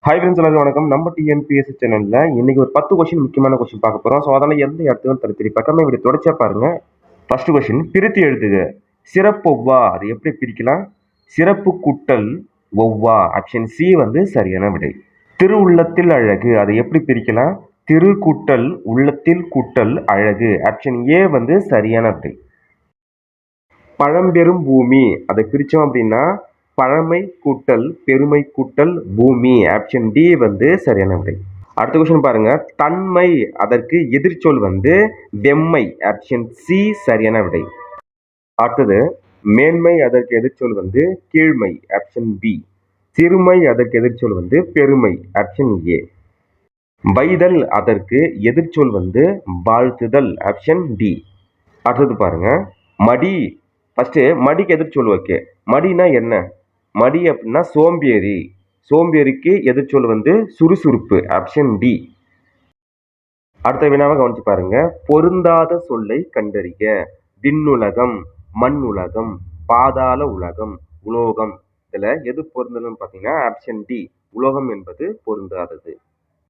Hi friends எல்லாருக்கும் வணக்கம். நம்ம டிஎன்பிஎஸ்சி சேனல்ல இன்னைக்கு ஒரு 10 கொஸ்டின் முக்கியமான கொஸ்டின் பார்க்க போறோம். ஸோ அதனால எந்த இடத்துக்கும் தடுத்துரி பக்கமே இப்படி தொடர்ச்சியா பாருங்க. ஃபர்ஸ்ட் கொஸ்டின் பிரித்து எழுதுக. சிறப்பொவ்வா அது எப்படி பிரிக்கலாம்? சிறப்பு கூட்டல் ஒவ்வா ஆப்ஷன் சி வந்து சரியான விடை. திரு உள்ளத்தில் அழகு அதை எப்படி பிரிக்கலாம்? திரு கூட்டல் உள்ளத்தில் கூட்டல் அழகு ஆப்ஷன் ஏ வந்து சரியான விடை. பழம்பெரும் பூமி அதை பிரிச்சோம் அப்படின்னா பழமை கூட்டல் பெருமை கூட்டல் பூமி ஆப்ஷன் டி வந்து சரியான விடை. அடுத்த கொஸ்டின் பாருங்க. தன்மை அதற்கு எதிர்ச்சொல் வந்து வெம்மை ஆப்ஷன் சி சரியான விடை. அடுத்தது மேன்மை அதற்கு எதிர்ச்சொல் வந்து கீழ்மை ஆப்ஷன் பி. சிறுமை அதற்கு எதிர்ச்சொல் வந்து பெருமை ஆப்ஷன் ஏ. வைதல் அதற்கு எதிர்ச்சொல் வந்து வாழ்த்துதல் ஆப்ஷன் டி. அடுத்தது பாருங்க. மடி ஃபர்ஸ்ட் மடிக்கு எதிர்ச்சொல் ஓகே. மடினா என்ன? மடி அப்படின்னா சோம்பேறி. சோம்பேறிக்கு எதிர்ச்சொல் வந்து சுறுசுறுப்பு ஆப்ஷன் டி. அடுத்த வினாவை கவனிச்சு பாருங்க. பொருந்தாத சொல்லை கண்டறிக. விண்ணுலகம், மண் உலகம், பாதாள உலகம், உலோகம். இதுல எது பொருந்ததுன்னு பாத்தீங்கன்னா ஆப்ஷன் டி உலோகம் என்பது பொருந்தாதது.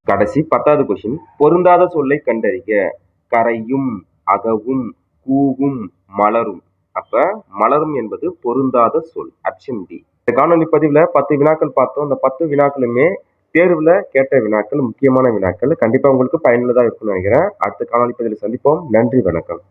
கடைசி 10வது கொஸ்டின். பொருந்தாத சொல்லை கண்டறிக. கரையும், அகவும், கூவும், மலரும். அப்ப மலரும் என்பது பொருந்தாத சொல் ஆப்ஷன் டி. இந்த காணொலி பதிவுல 10 வினாக்கள் பார்த்தோம். இந்த 10 வினாக்களுமே தேர்வுல கேட்ட வினாக்கள், முக்கியமான வினாக்கள். கண்டிப்பா உங்களுக்கு பயனுள்ளதா இருக்கும்னு நினைக்கிறேன். அடுத்த காணொலி பதிவில் சந்திப்போம். நன்றி, வணக்கம்.